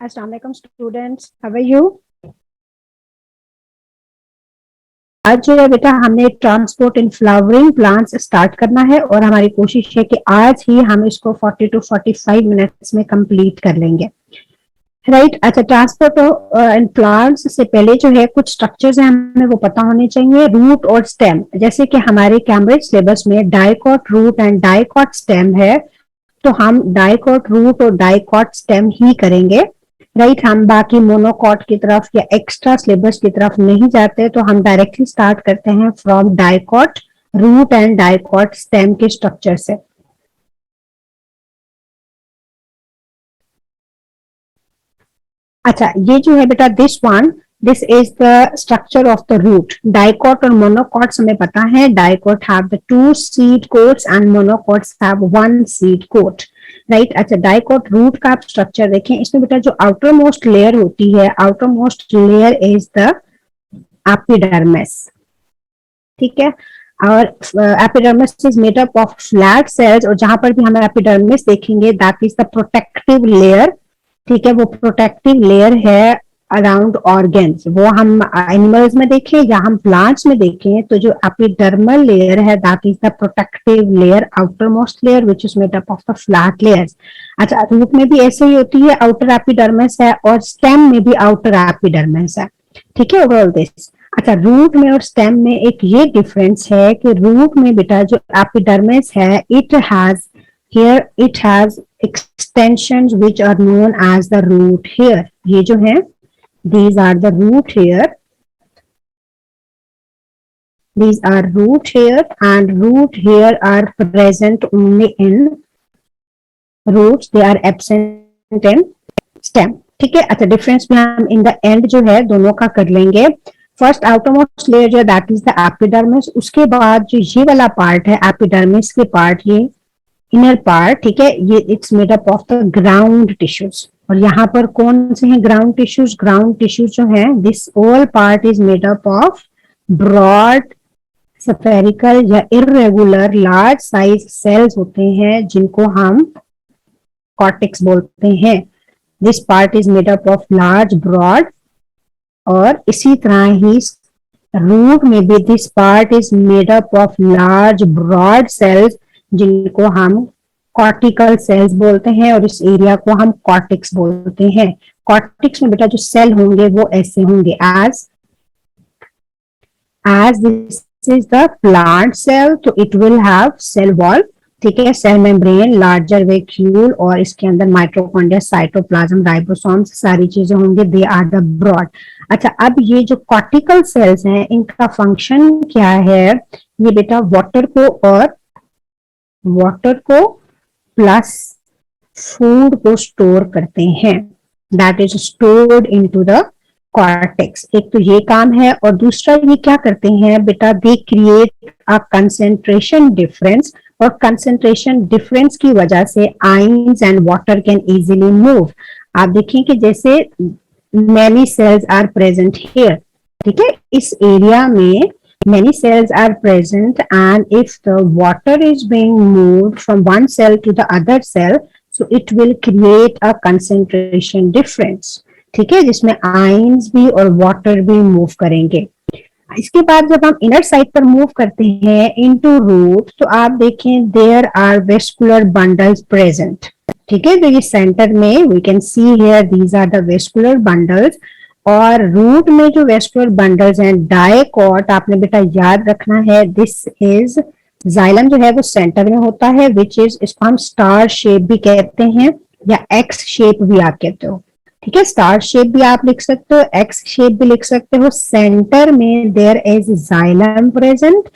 अस्सलाम वालेकुम students, how are you? आज जो है बेटा हमने transport in flowering plants start करना है और हमारी कोशिश है कि आज ही हम इसको 40 टू 45 मिनट्स में कंप्लीट कर लेंगे। राइट अच्छा, ट्रांसपोर्ट इन प्लांट्स से पहले जो है कुछ स्ट्रक्चर्स हैं हमें वो पता होने चाहिए। रूट और स्टेम, जैसे कि हमारे कैम्ब्रिज सिलेबस में dicot root and dicot stem है, तो हम डाइकॉट रूट और डाइकॉट स्टेम ही करेंगे। राइट हम बाकी मोनोकॉट की तरफ या एक्स्ट्रा सिलेबस की तरफ नहीं जाते, तो हम डायरेक्टली स्टार्ट करते हैं from dicot root and dicot stem के स्ट्रक्चर से। अच्छा, ये जो है बेटा this is the structure of the root. Dicot और मोनोकॉट्स हमें पता है, dicot have the 2 seed coats and monocots have 1 seed coat. Right अच्छा, डाइकॉट रूट का आप स्ट्रक्चर देखें, इसमें बेटा जो आउटर मोस्ट लेयर होती है, outer most layer is the epidermis. ठीक है, और epidermis is made up of flat sales, और जहां पर भी हम एपिडर्मिस देखेंगे that is the protective layer. ठीक है, वो प्रोटेक्टिव लेयर है अराउंड ऑर्गन्स। वो हम एनिमल्स में देखें या हम प्लांट्स में देखें, तो जो एपिडर्मल लेयर है that is the protective layer, outer most layer which is made up of the flat layers. अच्छा, रूट में भी ऐसे ही होती है, आउटर एपिडर्मिस है, और स्टेम में भी आउटर एपिडर्मिस है। ठीक है, ओवरऑल दिस। अच्छा, रूट में और स्टेम में एक ये डिफरेंस है कि रूट में बेटा जो एपिडर्मिस है, it has extensions which are known as the root hair. ये जो है, these are the root hair. These are root hair, and root hair are present only in roots. They are absent in stem. ठीक है, अच्छा difference भी हम in the end जो है दोनों का कर लेंगे। फर्स्ट आउटरमोस्ट लेयर जो दैट इज द एपिडर्मिस, उसके बाद जो ये वाला पार्ट है एपिडर्मिस के पार्ट, ये इनर पार्ट, ठीक है, ये it's made up of the ground tissues. और यहाँ पर कौन से हैं ग्राउंड टिश्यूज? ग्राउंड टिश्यूज जो है, this all part is made up of broad spherical या इरेगुलर लार्ज साइज सेल्स होते हैं, जिनको हम कॉर्टेक्स बोलते हैं। This part is made up of large broad, और इसी तरह ही रूट में भी this part is made up of large broad cells, जिनको हम कॉर्टिकल सेल्स बोलते हैं, और इस एरिया को हम कॉर्टेक्स बोलते हैं। कॉर्टेक्स में बेटा जो सेल होंगे वो ऐसे होंगे, as this is the plant cell, तो it will have cell wall, ठीक है, सेल मेम्ब्रेन, लार्जर वैक्यूल, और इसके अंदर माइटोकॉन्ड्रिया, साइटोप्लाज्म, राइबोसोम्स, सारी चीजें होंगी। They are the broad. अच्छा, अब ये जो कॉर्टिकल सेल्स हैं, इनका फंक्शन क्या है? ये बेटा वाटर को प्लस फूड को स्टोर करते हैं, that is stored into the cortex. एक तो ये काम है, और दूसरा ये क्या करते हैं बेटा, they create a concentration difference, और कंसेंट्रेशन डिफरेंस की वजह से ions and water can easily move. आप देखिए कि जैसे many cells are present here, ठीक है, इस एरिया में many cells are present, and if the water is being moved from one cell to the other cell, so it will create a concentration difference, ठीक है, जिसमें ions भी और water भी मूव करेंगे। इसके बाद जब हम इनर साइड पर मूव करते हैं इनटू रूट, तो आप देखें there are vascular bundles present, ठीक है, तो ये सेंटर में we can see here these are the vascular bundles. और रूट में जो वेस्कुलर बंडल्स हैं, डाइकॉट आपने बेटा याद रखना है, दिस इज जाइलम जो है वो सेंटर में होता है, विच इज, इसको हम स्टार शेप भी कहते हैं या एक्स शेप भी आप कहते हो, ठीक है, स्टार शेप भी आप लिख सकते हो, एक्स शेप भी लिख सकते हो। सेंटर में देयर इज जाइलम प्रेजेंट,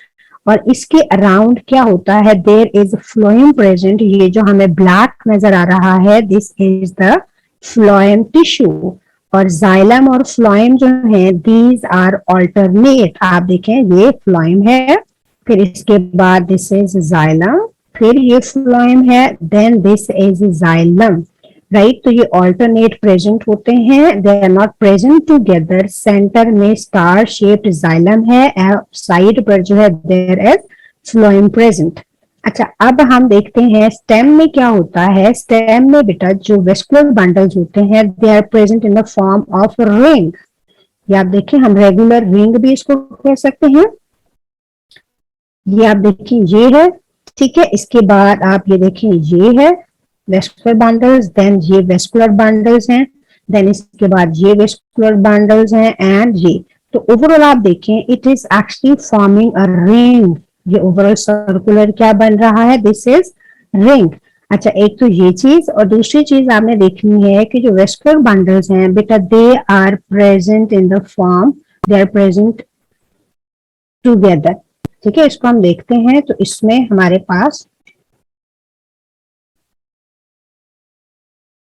और इसके अराउंड क्या होता है, देयर इज फ्लोएम प्रेजेंट। ये जो हमें ब्लैक नजर आ रहा है, this is the phloem tissue. और जाइलम और फ्लोएम जो है, दीज आर ऑल्टरनेट। आप देखें ये फ्लोएम है, फिर इसके बाद दिस इज जाइलम, फिर ये फ्लोएम है, then this is xylem, right. तो ये ऑल्टरनेट प्रेजेंट होते हैं, they are not present together. Centre में स्टार शेप्ड जाइलम है, साइड पर जो है देयर इज फ्लोएम प्रेजेंट। अच्छा, अब हम देखते हैं स्टेम में क्या होता है। स्टेम में बेटा जो वेस्कुलर बंडल्स होते हैं they are present in the form of ring. ये आप देखें, हम रेगुलर रिंग भी इसको कह सकते हैं। ये आप देखिए ये है, ठीक है। इसके बाद आप ये देखें ये है वेस्कुलर बंडल्स, देन ये वेस्कुलर बंडल्स हैं, देन इसके बाद ये वेस्कुलर बंडल्स हैं एंड ये। तो ओवरऑल आप देखें it is actually forming a ring. ये ओवरऑल सर्कुलर क्या बन रहा है, दिस इज रिंग। अच्छा, एक तो ये चीज, और दूसरी चीज आपने देखनी है कि जो वेस्कुलर बंडल्स हैं बेटा they are present in the form, they are present together. ठीक है, इसको हम देखते हैं तो इसमें हमारे पास,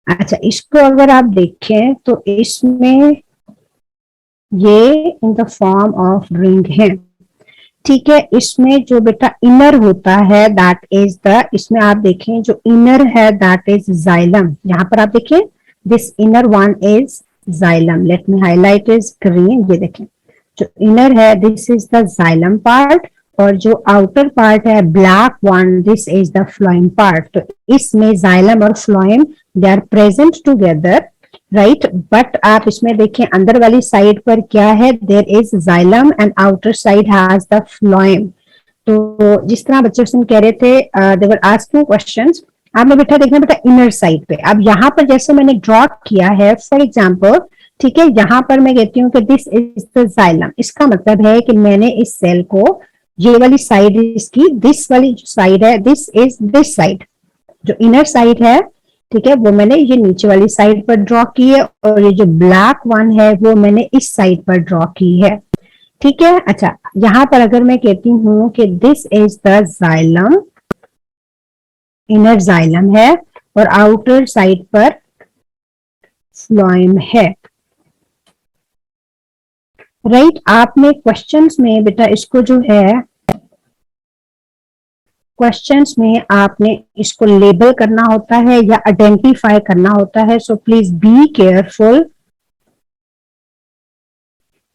अच्छा इसको अगर आप देखें तो इसमें ये इन द फॉर्म ऑफ रिंग है। ठीक है, इसमें जो बेटा इनर होता है दैट इज द, इसमें आप देखें जो इनर है दैट इज जाइलम। यहाँ पर आप देखें this inner one is xylem, let me highlight is green. ये देखें जो इनर है this is the xylem part, और जो आउटर पार्ट है black one this is the phloem part. तो इसमें जाइलम और phloem they are present together, right. But आप इसमें देखें अंदर वाली साइड पर क्या है, there is xylem and outer side has the phloem. तो जिस तरह बच्चे से कह रहे थे दे वर आस्किंग क्वेश्चंस, आपने बेटा देखना बेटा इनर साइड पे। अब यहाँ पर जैसे मैंने ड्रॉ किया है फॉर एग्जाम्पल, ठीक है, यहाँ पर मैं कहती हूँ कि दिस इज द जाइलम। इसका मतलब है कि मैंने इस सेल को, ये वाली साइड इसकी, दिस वाली जो साइड है दिस इज दिस साइड, जो इनर साइड है, ठीक है, वो मैंने ये नीचे वाली साइड पर ड्रॉ की है, और ये जो ब्लैक वन है वो मैंने इस साइड पर ड्रॉ की है। ठीक है। अच्छा, यहां पर अगर मैं कहती हूं कि this is the xylem, inner xylem है और आउटर साइड पर फ्लोएम है, राइट। आपने क्वेश्चंस में बेटा इसको जो है, क्वेश्चंस में आपने इसको लेबल करना होता है या आइडेंटिफाई करना होता है। So please be careful,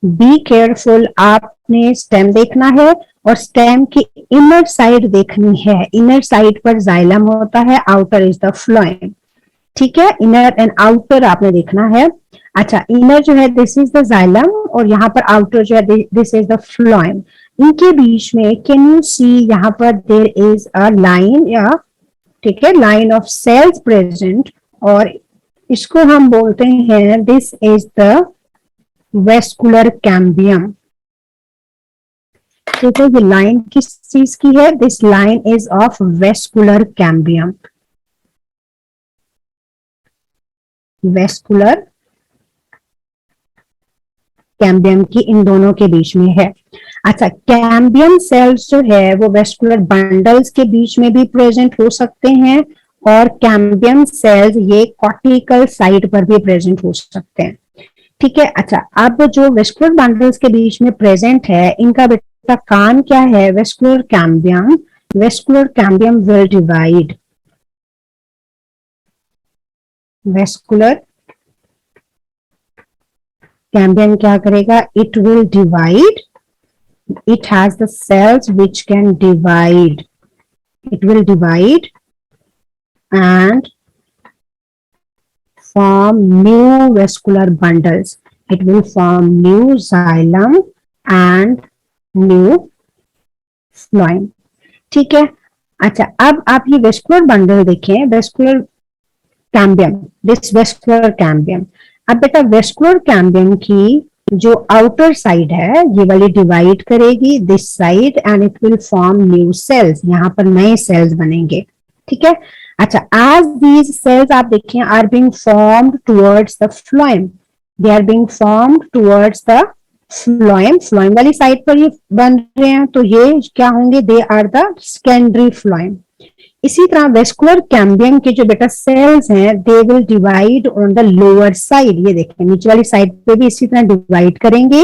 be careful. आपने स्टेम देखना है और स्टेम की इनर साइड देखनी है। इनर साइड पर जाइलम होता है, आउटर इज द फ्लोएम। ठीक है, इनर एंड आउटर आपने देखना है। अच्छा, इनर जो है दिस इज द जाइलम और यहाँ पर आउटर जो है दिस इज द फ्लोएम। इनके बीच में कैन यू सी यहाँ पर देयर इज अ लाइन, या ठीक है लाइन ऑफ सेल्स प्रेजेंट, और इसको हम बोलते हैं this is the vascular cambium. ठीक है, ये लाइन किस चीज की है, this line is of vascular cambium, vascular cambium की इन दोनों के बीच में है। अच्छा, कैम्बियम सेल्स जो है वो वेस्कुलर बंडल्स के बीच में भी प्रेजेंट हो सकते हैं, और कैम्बियम सेल्स ये कॉर्टिकल साइड पर भी प्रेजेंट हो सकते हैं। ठीक है। अच्छा, अब जो वेस्कुलर बंडल्स के बीच में प्रेजेंट है इनका बेटा काम क्या है, vascular cambium will divide, vascular cambium क्या करेगा, it will divide, it has the cells which can divide, it will divide and form new vascular bundles, it will form new xylem and new phloem। ठीक है। अच्छा, अब आप ये vascular bundle देखें, vascular cambium, this vascular cambium. अब बेटा vascular cambium की जो आउटर साइड है ये वाली डिवाइड करेगी this side and it will form new sales, यहाँ पर नए सेल्स बनेंगे। ठीक है। अच्छा, एज दीज सेल्स आप देखें are being formed towards the phloem, they are being formed towards the phloem, phloem वाली साइड पर ये बन रहे हैं, तो ये क्या होंगे, they are the secondary phloem. इसी तरह वेस्कुलर कैम्बियम के जो बेटा सेल्स हैं they will divide on the lower side, ये देखें नीचे वाली साइड पे भी इसी तरह डिवाइड करेंगे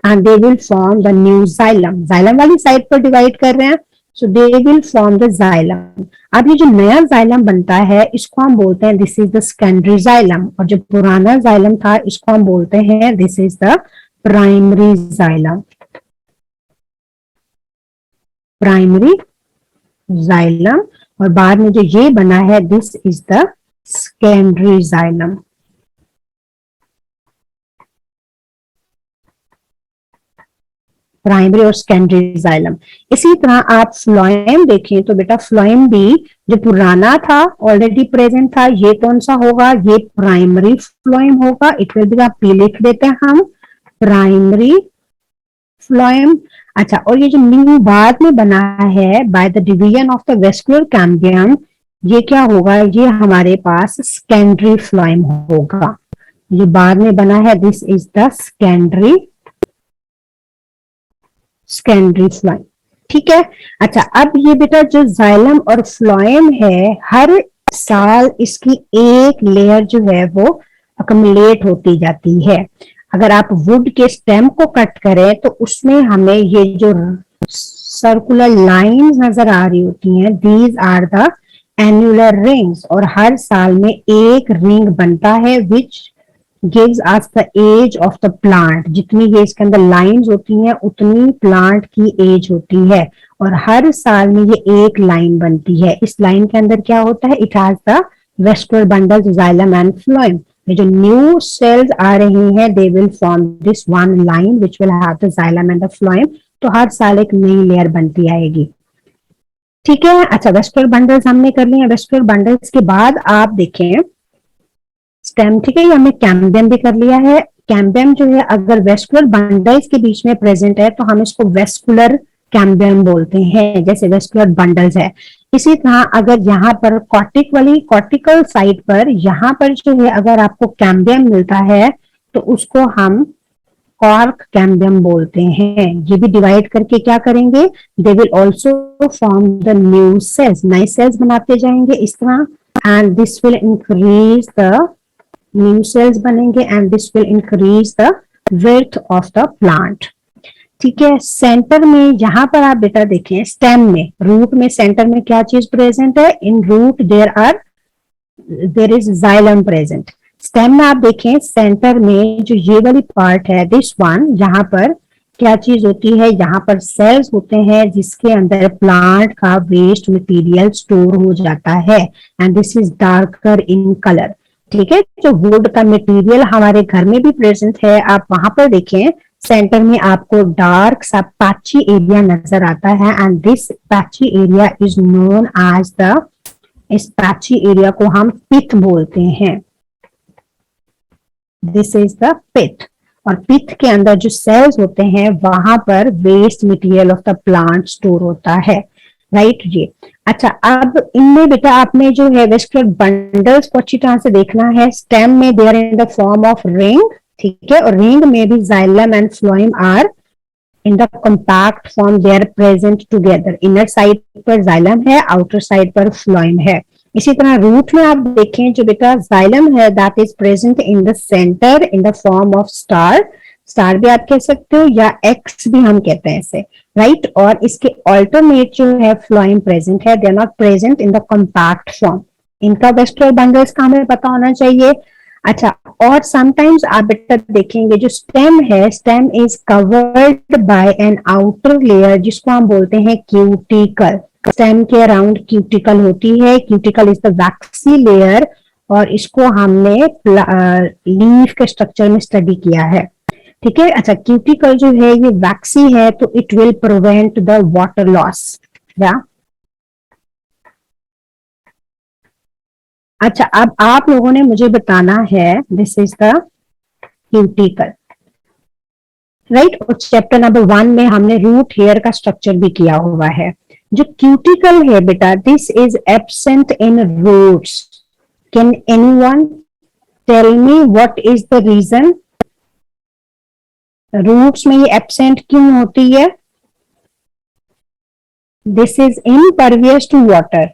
and they will form the new xylem, xylem वाली साइड पर डिवाइड कर रहे हैं, so they will form the xylem. अब ये जो नया जाइलम बनता है इसको हम बोलते हैं this is the secondary xylem, और जो पुराना जाइलम था इसको हम बोलते हैं this is the primary xylem, primary xylem, और बाद में जो ये बना है this is the secondary xylem. Primary और सेकेंडरी जाइलम। इसी तरह आप फ्लोएम देखें तो बेटा फ्लोएम भी जो पुराना था ऑलरेडी प्रेजेंट था, ये कौन सा होगा, ये प्राइमरी फ्लोएम होगा। इट विल बी, आप पी लिख देते हैं हम, प्राइमरी फ्लोएम। अच्छा, और ये जो न्यू बाद में बना है by the division of the vascular cambium, ये क्या होगा, ये हमारे पास सेकेंडरी फ्लोएम होगा। ये बाद में बना है, this is the secondary phloem. ठीक है। अच्छा, अब ये बेटा जो जाइलम और फ्लोएम है, हर साल इसकी एक लेयर जो है वो अकमुलेट होती जाती है। अगर आप वुड के स्टेम को कट करें तो उसमें हमें ये जो सर्कुलर लाइंस नजर आ रही होती हैं, these are the annular rings, और हर साल में एक रिंग बनता है which gives us the age of the plant. जितनी ये इसके अंदर लाइंस होती हैं उतनी प्लांट की एज होती है, और हर साल में ये एक लाइन बनती है। इस लाइन के अंदर क्या होता है, it has the vascular bundles xylem and phloem. ये जो न्यू सेल्स आ रही हैं they will form this one line which will have the xylem and the phloem. तो हर साल एक नई लेयर बनती आएगी। ठीक है। अच्छा, वेस्कुलर बंडल्स हमने कर लिए। वेस्कुलर बंडल्स के बाद आप देखें स्टेम, ठीक है, ये हमने कैम्बियम भी कर लिया है। कैम्बियम जो है अगर वेस्कुलर बंडल्स के बीच में प्रेजेंट है तो हम इसको वेस्कुलर कैम्बियम बोलते हैं, जैसे वेस्कुलर बंडल्स है। इसी तरह अगर यहाँ पर कॉर्टिकल साइड पर यहाँ पर जो है अगर आपको कैम्बियम मिलता है तो उसको हम कॉर्क कैम्बियम बोलते हैं। ये भी डिवाइड करके क्या करेंगे, they will also form the new cells, नए सेल्स बनाते जाएंगे इस तरह, and this will increase the new cells बनेंगे and this will increase the width of the plant. ठीक है। सेंटर में यहाँ पर आप बेटा देखें, स्टेम में, रूट में सेंटर में क्या चीज प्रेजेंट है, in root there is xylem present. Stem में आप देखें सेंटर में जो ये वाली पार्ट है दिस वन, यहाँ पर क्या चीज होती है, यहाँ पर सेल्स होते हैं जिसके अंदर प्लांट का वेस्ट मटेरियल स्टोर हो जाता है, and this is darker in colour. ठीक है। जो वुड का मटेरियल हमारे घर में भी प्रेजेंट है, आप वहां पर देखें सेंटर में आपको डार्क सा पैची एरिया नजर आता है, and this patchy area is known as the, इस पैची एरिया को हम पिथ बोलते हैं। दिस इज द पिथ, और पिथ के अंदर जो सेल्स होते हैं वहां पर waste material of the plant store होता है। राइट ये। अच्छा, अब इनमें बेटा आपने जो है वेस्कुलर बंडल्स को अच्छी तरह से देखना है। स्टेम में they are in the form of ring, ठीक है, और रिंग में भी xylem and phloem are in the compact form, they are present together. Inner side पर जाइलम है, आउटर साइड पर फ्लोएम है। इसी तरह रूट में आप देखें जो बेटा जाइलम है that is present in the centre in the form of star, star भी आप कह सकते हो या एक्स भी हम कहते हैं इसे, राइट। और इसके ऑल्टरनेट जो है फ्लोएम प्रेजेंट है, they are not present in the compact form. इनका वेस्कुलर बंडल्स का हमें पता होना चाहिए। अच्छा, और समटाइम्स आप बेटा देखेंगे जो स्टेम है, stem is covered by an outer layer जिसको हम बोलते हैं क्यूटिकल। स्टेम के अराउंड क्यूटिकल होती है, cuticle is the waxy layer, और इसको हमने लीफ के स्ट्रक्चर में स्टडी किया है। ठीक है। अच्छा, क्यूटिकल जो है ये वैक्सी है तो it will prevent the water loss. या अच्छा, अब आप लोगों ने मुझे बताना है, this is the cuticle, right. और चैप्टर नंबर 1 में हमने रूट हेयर का स्ट्रक्चर भी किया हुआ है। जो क्यूटिकल है बेटा, this is absent in roots. Can anyone tell me what is the reason, roots में ये एब्सेंट क्यों होती है? This is impervious to water,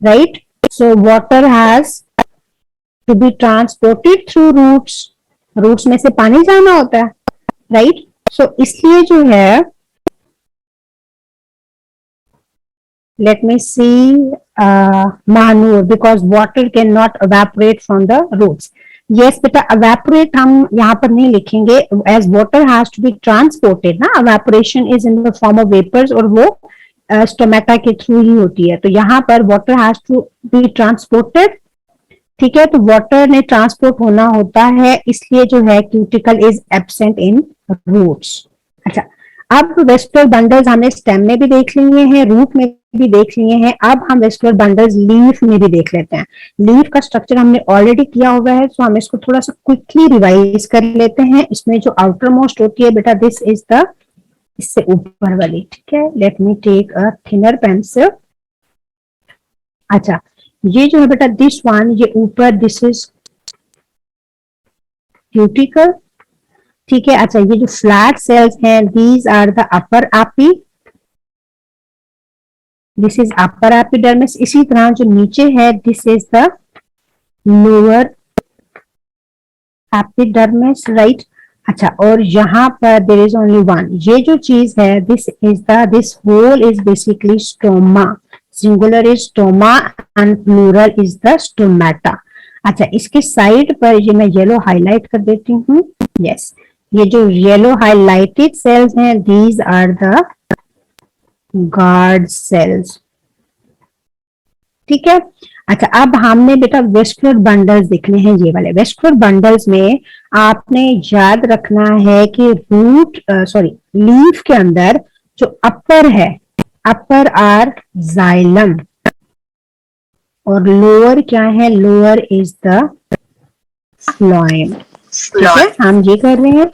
right. So water has to be transported through roots, roots में से पानी जाना होता है, राइट। सो इसलिए जो है, let me see, manure, because water cannot evaporate from the roots. Yes बेटा, evaporate हम यहाँ पर नहीं लिखेंगे, as water has to be transported ना, evaporation is in the form of vapors, और वो स्टोमेटा के थ्रू ही होती है। तो यहाँ पर water has to be transported, ठीक है, तो वाटर ने ट्रांसपोर्ट होना होता है, इसलिए जो है cuticle is absent in roots. अच्छा, अब वेस्कुलर बंडल्स हमने स्टेम में भी देख लिए हैं, रूट में भी देख लिए हैं, अब हम वेस्कुलर बंडल्स लीफ में भी देख लेते हैं। लीफ का स्ट्रक्चर हमने ऑलरेडी किया हुआ है, तो हम इसको थोड़ा सा क्विकली रिवाइज कर लेते हैं। इसमें जो आउटर मोस्ट होती है बेटा, दिस इज द, इससे ऊपर वाली, ठीक है। Let me take a thinner pencil. अच्छा, ये जो है बेटा दिस वन, ये ऊपर, दिस इज क्यूटिकल, ठीक है। अच्छा, ये जो फ्लैट सेल्स हैं, these are the upper epi, this is upper epidermis. इसी तरह जो नीचे है, this is the lower epidermis, right. अच्छा, और यहाँ पर देयर इज ओनली वन, ये जो चीज है, this is the, this hole is basically stoma, singular is stoma and plural is the stomata. अच्छा, इसके साइड पर ये मैं येलो हाईलाइट कर देती हूँ, यस, ये जो येलो हाईलाइटेड सेल्स हैं, these are the guard cells, ठीक है। अच्छा, अब हमने बेटा वेस्कुलर बंडल्स देखने हैं, ये वाले वेस्कुलर बंडल्स में आपने याद रखना है कि रूट, सॉरी, लीफ के अंदर जो अपर है, अपर आर जाइलम, और लोअर क्या है, लोअर इज द फ्लोएम, ठीक है। हम ये कर रहे हैं,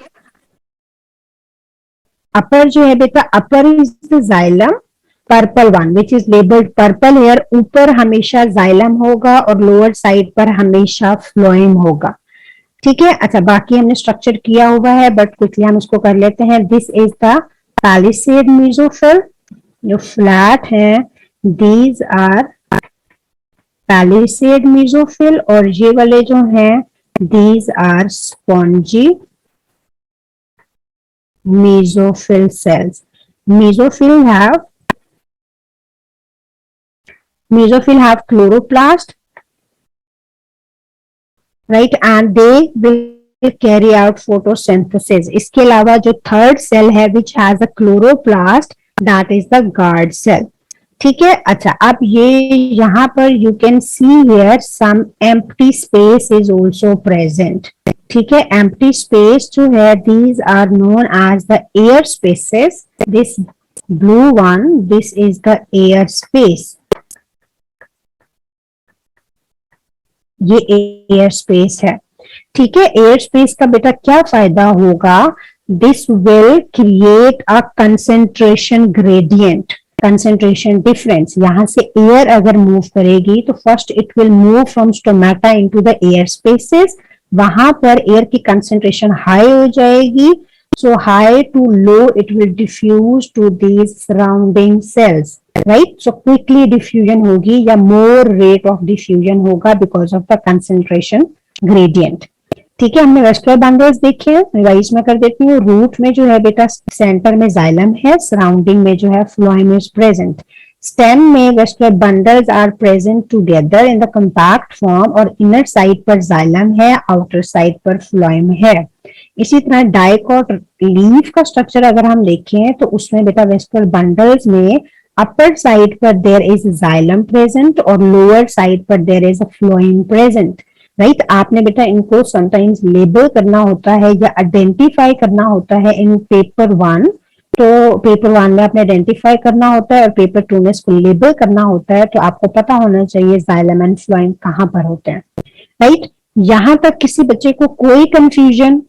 अपर जो है बेटा, upper is the xylem, purple one which is labelled purple here, ऊपर हमेशा जाइलम होगा और लोअर साइड पर हमेशा फ्लोएम होगा, ठीक है। अच्छा, बाकी हमने स्ट्रक्चर किया हुआ है, बट क्विकली हम इसको कर लेते हैं। This is the palisade mesophyll, जो फ्लैट है, दीज आर पैलिसेड मेसोफिल, और ये वाले जो हैं, these are spongy mesophyll cells. Mesophil have chloroplast, right, and they will carry out photosynthesis. इसके अलावा जो थर्ड सेल है which has a chloroplast, that is the guard cell, ठीक है। अच्छा, अब ये यहाँ पर you can see here some empty space is also present, ठीक है। empty space जो है, these are known as the air spaces. This blue one, this is the air space, ये एयर स्पेस है, ठीक है। एयर स्पेस का बेटा क्या फायदा होगा, this will create a concentration gradient, concentration difference. यहां से एयर अगर मूव करेगी तो first it will move from stomata into the air spaces, वहां पर एयर की कंसेंट्रेशन हाई हो जाएगी, so high to low it will diffuse to these surrounding cells, right. So quickly diffusion होगी या मोर रेट ऑफ डिफ्यूजन होगा because of the concentration gradient, ठीक है। हमने वेस्कुलर बंडल्स देखे हैं, रिवाइज में कर देती हूँ। रूट में जो है बेटा सेंटर में जाइलम है, सराउंडिंग में जो है फ्लोएम इज प्रेजेंट। स्टेम में vascular bundles are present together in the compact form, और इनर साइड पर जाइलम है, आउटर साइड पर फ्लोएम है। इसी तरह डाइकोट लीफ का स्ट्रक्चर अगर हम देखें तो उसमें बेटा वेस्कुलर बंडल्स में अपर साइड पर देयर इज जाइलम प्रेजेंट और लोअर साइड पर there is a phloem present, right. आपने बेटा इनको समटाइम्स लेबल करना होता है या आइडेंटिफाई करना होता है इन पेपर 1, तो पेपर 1 में आपने आइडेंटिफाई करना होता है और पेपर 2 में इसको लेबल करना होता है, तो आपको पता होना चाहिए जाइलम एंड फ्लोएम कहाँ पर होते हैं, राइट। यहां तक किसी बच्चे को कोई कंफ्यूजन